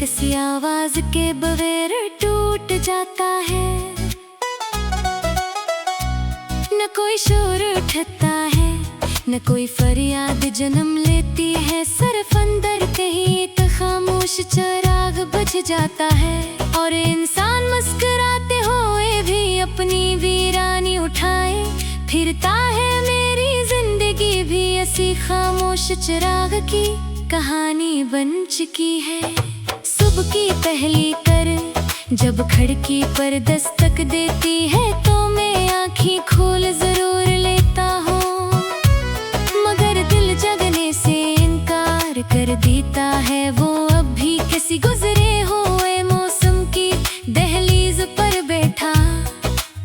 किसी आवाज के बगैर टूट जाता है। न कोई शोर उठता है, न कोई फरियाद जन्म लेती है। सिर्फ अंदर कहीं एक खामोश चिराग बुझ जाता है। और इंसान मुस्कुराते हुए भी अपनी वीरानी उठाए फिरता है। मेरी जिंदगी भी ऐसी खामोश चिराग की कहानी बन चुकी है। सुबह की पहली कर जब खिड़की पर दस्तक देती है तो मैं आँखें खोल जरूर लेता हूँ, मगर दिल जगने से इनकार कर देता है। वो अब भी किसी गुजरे हुए मौसम की दहलीज पर बैठा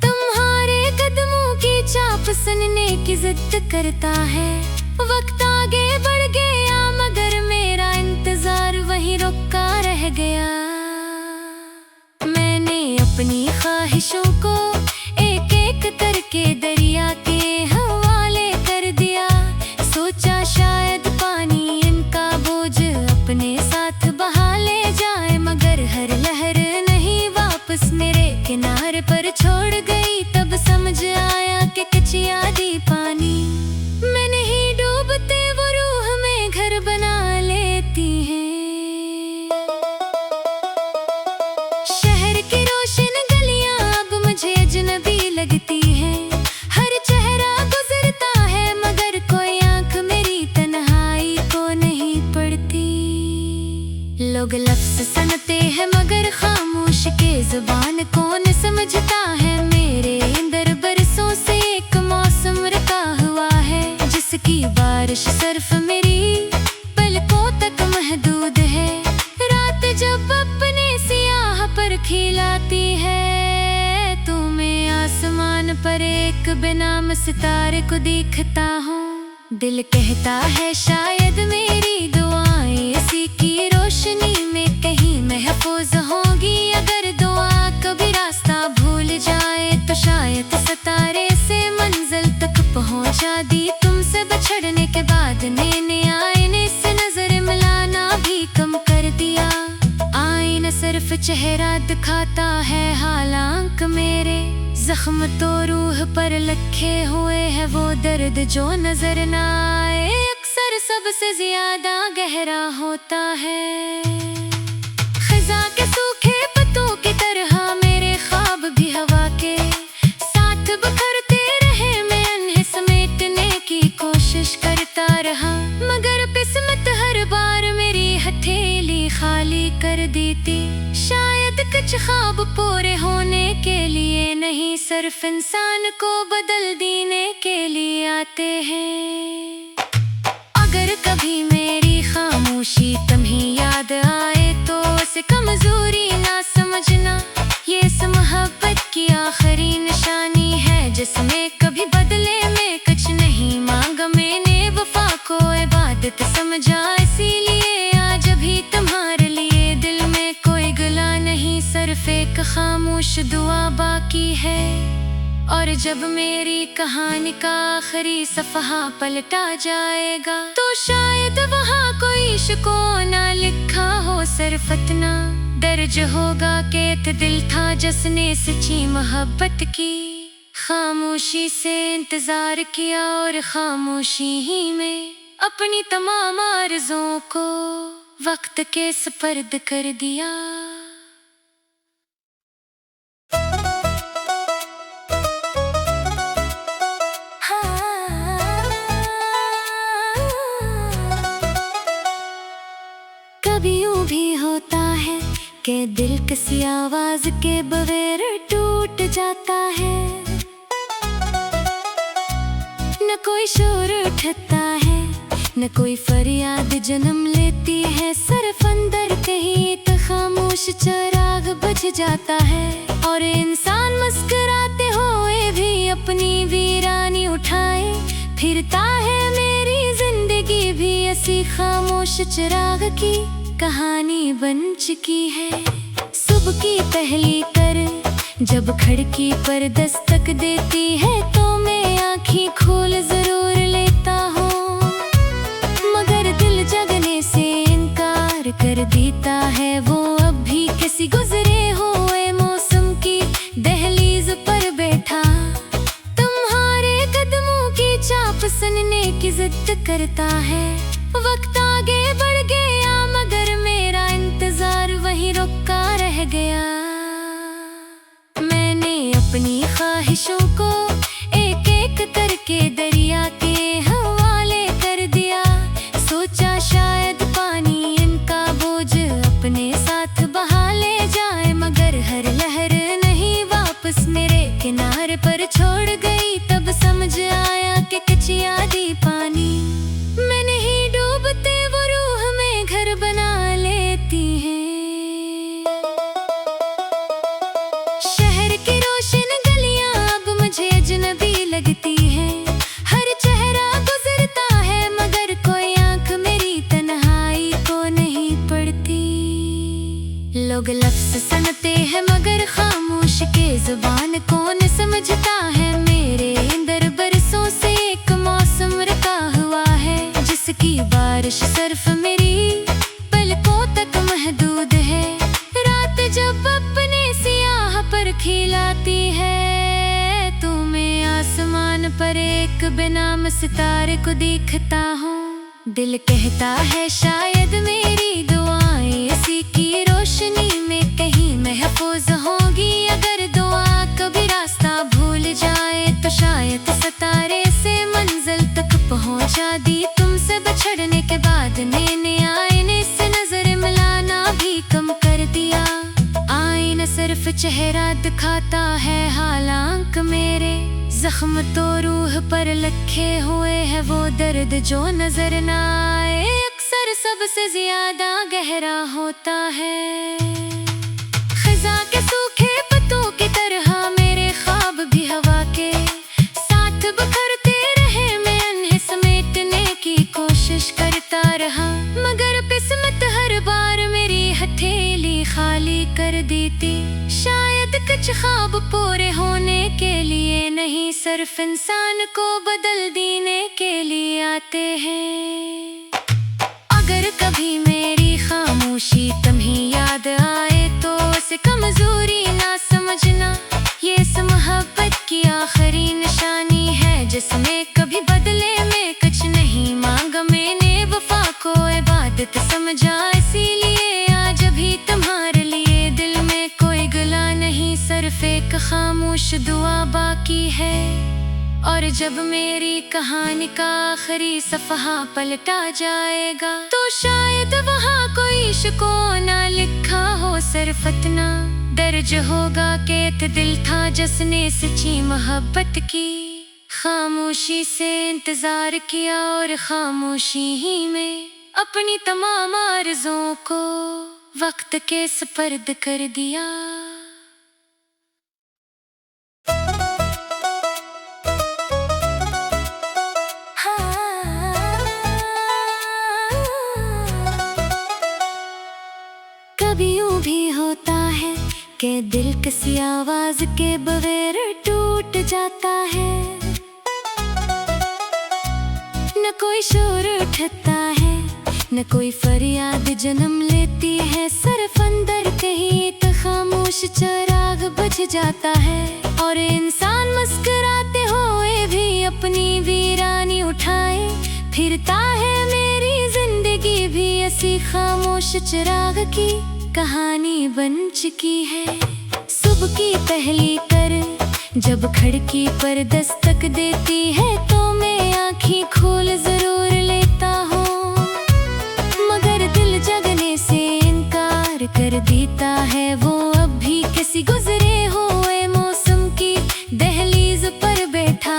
तुम्हारे कदमों की चाप सुनने की जिद करता है। वक्त आगे बढ़ गया मगर मेरा इंतजार वहीं रुका रह गया। मैंने अपनी ख्वाहिशों को एक एक करके दरिया के हवाले कर दिया। सोचा शायद पानी इनका बोझ अपने साथ बहा ले जाए, मगर हर लहर नहीं वापस मेरे किनारे पर छोड़ गई। तब समझ आया कि कच्ची आधी पानी में नहीं डूबते, वो रूह में घर बना लेती हैं। शहर की रोशन गलियां अब मुझे अजनबी लगती हैं। हर चेहरा गुजरता है मगर कोई आंख मेरी तन्हाई को नहीं पड़ती। लोग लफ्ज सुनते हैं मगर खामोश के जुबान कौन समझता है। मेरे अंदर बरसों से एक मौसम रखा हुआ है, जिसकी बारिश सिर्फ मेरी पलकों तक महदूद है। रात जब अपने सियाह पर खिलाती है तो मैं आसमान पर एक बेनाम सितारे को देखता हूँ। दिल कहता है शायद मेरी दुआएं इसी की रोशनी में कहीं महफूज होंगी। अगर दुआ कभी रास्ता भूल जाए तो शायद सितारे से मंजिल तक पहुँचा दी। तुमसे बिछड़ने के बाद नैने आईने से नजर मिलाना भी कम कर दिया। आईना सिर्फ चेहरा दिखाता है, हालांकि मेरे जख्म तो रूह पर लिखे हुए हैं। वो दर्द जो नजर ना आए अक्सर सबसे ज्यादा गहरा होता है। खिजा के सूखे पत्तों की तरह मेरे ख्वाब भी हवा के साथ बिखरते रहे। मैं उन्हें समेटने की कोशिश करता रहा, मगर किस्मत हर बार मेरी हथेली खाली कर देती। शायद कुछ ख्वाब पूरे होने के लिए नहीं, सिर्फ इंसान को बदल देने के लिए आते हैं। अगर कभी मेरी खामोशी तुम्हें याद आए तो उसे कमजोरी ना समझना। ये इस मोहब्बत की आखिरी निशानी है जिसमें कभी बदले में कुछ नहीं मांगा। मैंने वफा को इबादत समझा, इसीलिए आज भी तुम्हारे लिए दिल में कोई गिला नहीं, सिर्फ एक खामोश दुआ बाकी है। और जब मेरी कहानी का आखिरी सफ़हा पलटा जाएगा तो शायद वहाँ कोई शिकवा ना लिखा हो, सिर्फ इतना दर्ज होगा कि एक दिल था जिसने सच्ची मोहब्बत की खामोशी से इंतजार किया और खामोशी ही में अपनी तमाम आरज़ुओं को वक्त के सुपर्द कर दिया। कभी यूं भी होता है कि दिल किसी आवाज के बगैर टूट जाता है। न कोई शोर उठता है, न कोई फरियाद जन्म लेती है। सिर्फ अंदर कहीं एक खामोश चिराग बुझ जाता है। और इंसान मुस्कुराते हुए भी अपनी वीरानी उठाए फिरता है। मेरी जिंदगी भी ऐसी खामोश चिराग की कहानी बन चुकी है। सुबह की पहली कर जब खिड़की पर दस्तक देती है तो मैं आँखें खोल जरूर लेता हूँ, मगर दिल जगने से इनकार कर देता है। वो गया। मैंने अपनी ख्वाहिशों को एक एक करके दरिया के हवाले कर दिया। सोचा शायद पानी इनका बोझ अपने साथ बहा ले जाए, मगर हर लहर नहीं वापस मेरे किनारे पर छोड़ गई। तब समझ आया कि कच्ची आधी पानी में नहीं डूबते, वो रूह में घर बना लेती हैं। शहर की रोशन गलियां अब मुझे अजनबी लगती हैं। हर चेहरा गुजरता है मगर कोई आंख मेरी तन्हाई को नहीं पढ़ती। लोग लफ्ज़ सुनते हैं मगर खामोश के जुबान कौन समझता है। मेरे अंदर बरसों से एक मौसम रखा हुआ है, जिसकी बारिश सिर्फ मेरी पलकों तक महदूद है। रात जब अपने सियाह पर खिलाती है तो मैं आसमान पर एक बेनाम सितारे को देखता हूँ। दिल कहता है शायद मेरी दुआएं इसी की रोशनी में कहीं महफूज होगी। अगर दुआ कभी रास्ता भूल जाए तो शायद सितारे से मंजिल तक पहुंचा दी। तुमसे बिछड़ने के बाद नैने आईने से नजर मिलाना भी कम कर दिया। आईना सिर्फ चेहरा दिखाता है, हालांकि मेरे जख्म तो रूह पर लखे हुए हैं। वो दर्द जो नजर ना आए अक्सर सबसे ज्यादा गहरा होता है। खिजा के सूखे पत्तों की तरह मेरे ख्वाब भी हवा के साथ बिखरते रहे। मैं उन्हें समेटने की कोशिश करता रहा, मगर किस्मत हर बार मेरी हथेली खाली कर देती। शायद कुछ ख्वाब पूरे होने के लिए नहीं, सिर्फ इंसान को बदल देने के लिए आते हैं। अगर कभी मेरी खामोशी तुम्हें याद आए तो उसे कमजोरी ना समझना। ये इस मोहब्बत की आखिरी निशानी है, जिसमें कभी बदले में कुछ नहीं मांगा। मैंने वफा को इबादत समझा, इसीलिए आज भी तुम्हारे लिए दिल में कोई गिला नहीं, सिर्फ एक खामोश दुआ बाकी है। और जब मेरी कहानी का आखिरी सफ़हा पलटा जाएगा तो शायद वहाँ कोई शिकवा लिखा हो, सिर्फ इतना दर्ज होगा कि एक दिल था जिसने सच्ची मोहब्बत की खामोशी से इंतजार किया और खामोशी ही में अपनी तमाम आरज़ुओं को वक्त के सुपर्द कर दिया। कभी यूं भी होता है कि दिल किसी आवाज के बगैर टूट जाता है। न कोई शोर उठता है, न कोई फरियाद जन्म लेती है, सिर्फ अंदर कहीं एक खामोश चिराग बुझ जाता है। और इंसान मुस्कुराते हुए भी अपनी वीरानी उठाए फिरता है। मेरी जिंदगी भी ऐसी खामोश चिराग की कहानी बन चुकी है। सुबह की पहली कर जब खिड़की पर दस्तक देती है तो मैं आँखें खोल जरूर लेता हूँ, मगर दिल जगने से इनकार कर देता है। वो अब भी किसी गुजरे हुए मौसम की दहलीज पर बैठा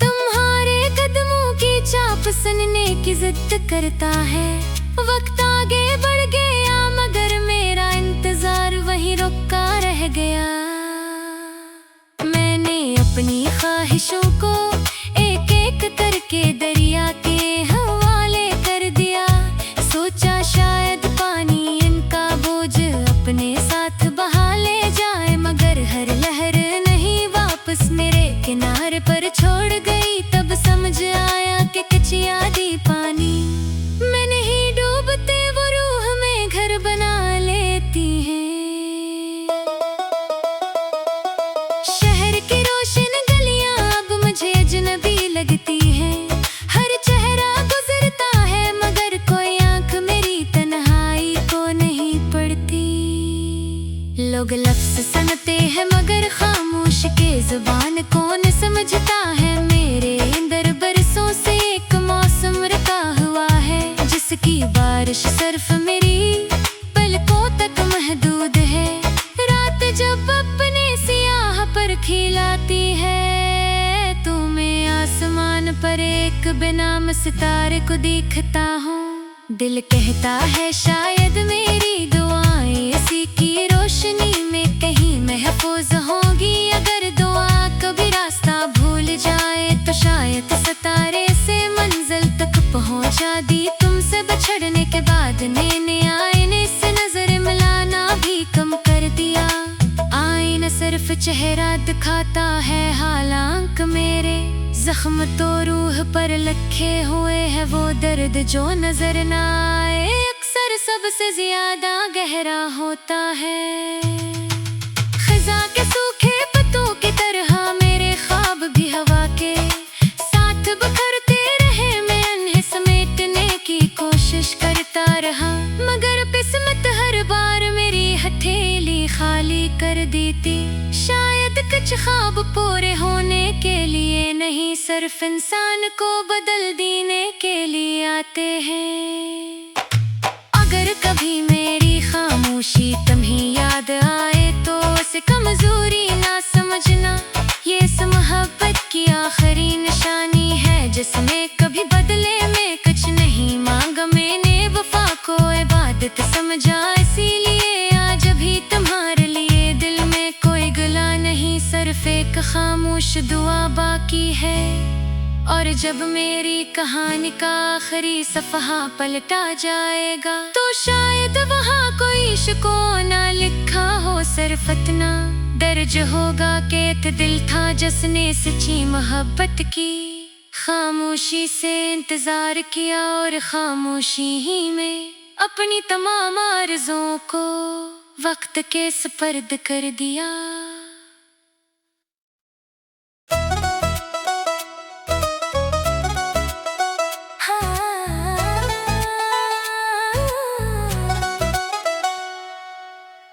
तुम्हारे कदमों की चाप सुनने की जिद करता है। वक्त आगे बढ़ गया मगर मेरा इंतजार वहीं रुका रह गया। मैंने अपनी ख्वाहिशों को एक एक करके दरिया के हवाले कर दिया। सोचा शायद पानी इनका बोझ अपने साथ बहा ले जाए, मगर हर लहर नहीं वापस मेरे किनारे पर छोड़ गई। तब समझ आया कि कच्ची आधी पानी में नहीं डूबते, वो रूह लोग लफ्ज़ सुनते हैं मगर खामोश के जुबान कौन समझता है। मेरे अंदर बरसों से एक मौसम रखा हुआ है, जिसकी बारिश सिर्फ मेरी पलकों तक महदूद है। रात जब अपने सियाह पर खिलाती है, तो मैं आसमान पर एक बेनाम सितारे को देखता हूँ। दिल कहता है शायद मेरी दुआएं इसी की रोशनी में कहीं महफूज होंगी। अगर दुआ कभी रास्ता भूल जाए तो शायद सितारे से मंजिल तक पहुंचा दी। तुमसे बिछड़ने के बाद नैने आईने से नजर मिलाना भी कम कर दिया। आईना सिर्फ चेहरा दिखाता है, हालांकि मेरे जख्म तो रूह पर लिखे हुए हैं। वो दर्द जो नजर ना आए अक्सर सबसे ज्यादा गहरा होता है। खज़ां के सूखे पत्तों की तरह मेरे ख्वाब भी हवा के साथ बिखरते रहे। मैं उन्हें समेटने की कोशिश करता रहा, मगर किस्मत हर बार मेरी हथेली खाली कर देती। शायद कुछ ख्वाब पूरे होने के लिए नहीं, सिर्फ इंसान को बदल देने के लिए आते हैं। अगर कभी मेरी खामोशी तुम्हें याद आए तो उसे कमजोरी ना समझना। ये इस मोहब्बत की आखिरी निशानी है, जिसने कभी बदले में कुछ नहीं मांगा। मैंने वफा को इबादत समझा, इसीलिए आज भी तुम्हारे लिए दिल में कोई गिला नहीं, सिर्फ एक खामोश दुआ बाकी है। और जब मेरी कहानी का आखिरी सफ़हा पलटा जाएगा, तो शायद वहाँ कोई शिकवा ना लिखा हो, सिर्फ इतना दर्ज होगा कि एक दिल था जिसने सच्ची मोहब्बत की खामोशी से इंतजार किया, और खामोशी ही में अपनी तमाम आरज़ुओं को वक्त के सुपर्द कर दिया।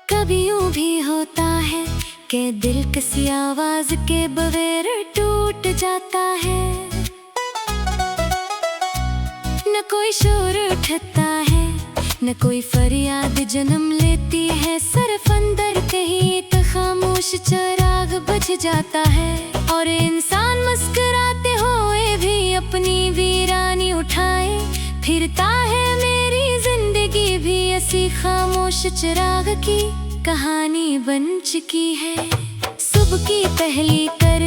कभी यूं भी होता है कि दिल किसी आवाज के बगैर टूट जाता है। न कोई शोर उठता है, न कोई फरियाद जन्म लेती है, सिर्फ अंदर कहीं एक खामोश चिराग बुझ जाता है। और इंसान मुस्कुराते हुए भी अपनी वीरानी उठाए फिरता है। मेरी जिंदगी भी ऐसी खामोश चिराग की कहानी बन चुकी है। सुबह की पहली कर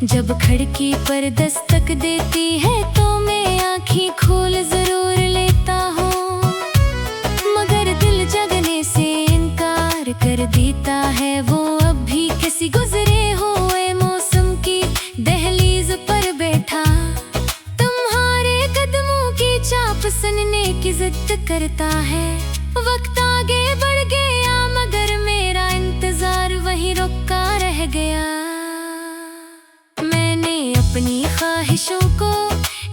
जब खिड़की पर दस्तक देती है, तो मैं आँखें खोल जरूर लेता हूँ, मगर दिल जगने से इनकार कर देता है। वो अब भी किसी गुजरे हुए मौसम की दहलीज पर बैठा तुम्हारे कदमों की चाप सुनने की जिद करता है। वक्त आगे बढ़ गया मगर मेरा इंतजार वहीं रुका रह गया। मैंने अपनी ख्वाहिशों को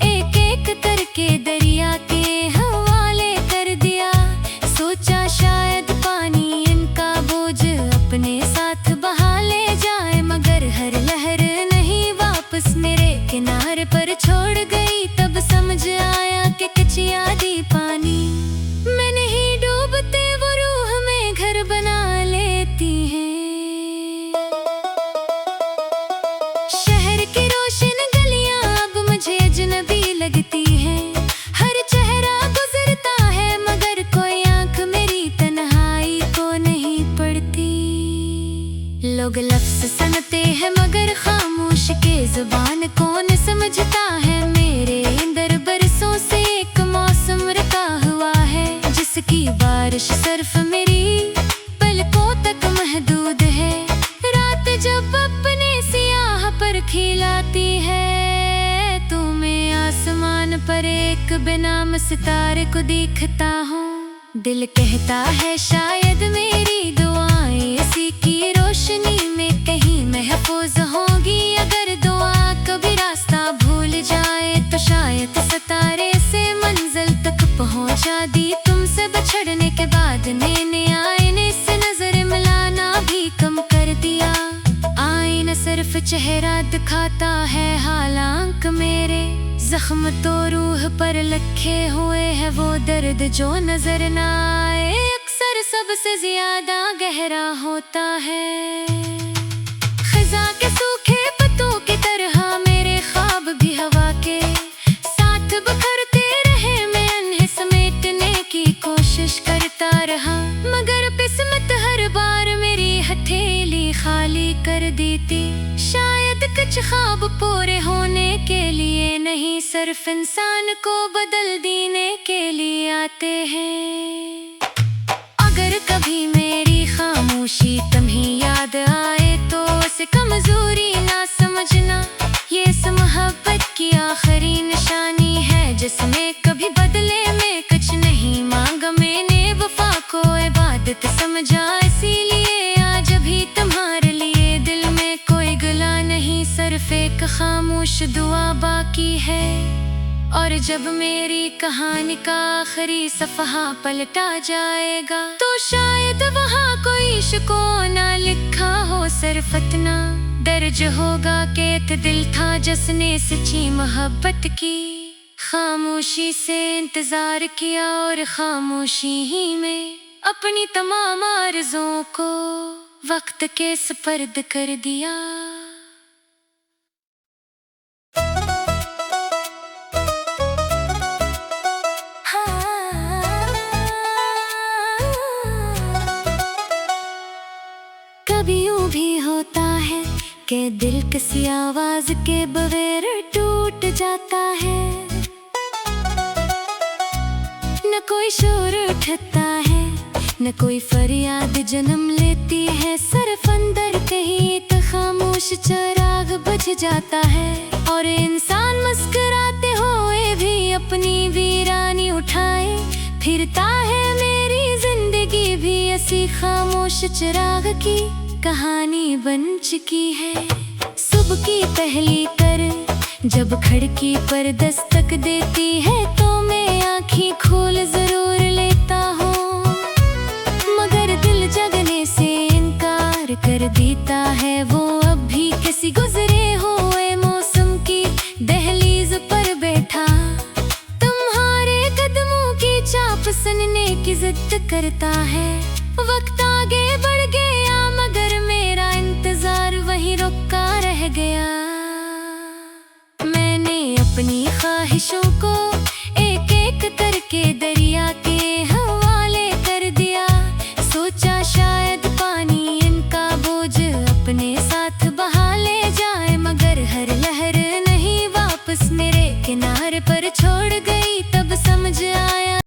एक एक करके दरिया के हवाले कर दिया। सोचा शायद पानी इनका बोझ अपने साथ बहा ले जाए, मगर हर लहर नहीं वापस मेरे किनारे पर छोड़ गई। तब समझ आया कि कुछ यादें पानी में नहीं डूबते, वो रूह में घर बना लेती हैं। शहर की रोशन गलियां अब मुझे अजनबी लगती हैं। हर चेहरा गुजरता है मगर कोई आंख मेरी तन्हाई को नहीं पढ़ती। लोग लफ्ज़ सुनते हैं मगर खामोश के जुबान कौन समझता है। मेरे अंदर बरसों से एक मौसम रखा हुआ है, जिसकी बारिश सिर्फ मेरी पलकों तक महदूद है। रात जब अपने सियाह पर खिलाती है, तो मैं आसमान पर एक बेनाम सितारे को देखता हूँ। दिल कहता है शायद मेरी दुआएं इसी की रोशनी में कहीं महफूज होंगी। अगर दुआ कभी रास्ता भूल जाए तो शायद सितारे से मंजिल तक पहुंचा दी। तुमसे बिछड़ने के बाद नैने आईने से नजर मिलाना चेहरा दिखाता है हालांकि मेरे जख्म तो रूह पर लखे हुए है वो दर्द जो नजर ना आए अक्सर सबसे ज्यादा गहरा होता है। खिजा के सूखे पत्तों की तरह मेरे ख्वाब भी हवा के साथ बिखरते रहे, मैं उन्हें समेटने की कोशिश करता रहा मगर किस्मत हर बार मेरी हथेली खाली कर देती। शायद कुछ ख्वाब पूरे होने के लिए नहीं, सिर्फ इंसान को बदल देने के लिए आते हैं। अगर कभी मेरी खामोशी तुम्हें याद आए तो उसे कमजोरी ना समझना, ये मोहब्बत की आखिरी निशानी है जिसमें कभी बदले में कुछ नहीं मांगा मैंने, वफा को इबादत समझा इसीलिए आज भी तुम्हारे लिए दिल में कोई गिला नहीं, सिर्फ एक खामोश दुआ बाकी है। और जब मेरी कहानी का आखिरी सफ़हा पलटा जाएगा तो शायद वहाँ कोई शिकवा लिखा हो, सिर्फ इतना दर्ज होगा कि एक दिल था जिसने सच्ची मोहब्बत की खामोशी से इंतजार किया और खामोशी ही में अपनी तमाम आरज़ुओं को वक्त के सुपर्द कर दिया। कभी यूं भी होता है कि दिल किसी आवाज के बगैर टूट जाता है, न कोई शोर उठता है न कोई फरियाद जन्म लेती है, सिर्फ अंदर कहीं एक खामोश चिराग बुझ जाता है और इंसान मुस्कुराते हुए भी अपनी वीरानी उठाए फिरता है। मेरी जिंदगी भी ऐसी खामोश चिराग की कहानी बन चुकी है। सुबह की पहली कर जब खिड़की पर दस्तक देती है तो मैं आँखें खोल जरूर लेता हूँ, मगर दिल जगने से इनकार कर देता है। वो अब भी किसी गुजरे हुए मौसम की दहलीज पर बैठा तुम्हारे कदमों की चाप सुनने की जिद करता है। वक्त आगे बढ़ गया मगर मेरा इंतजार वहीं रुका रह गया, मैंने अपनी ख्वाहिशों को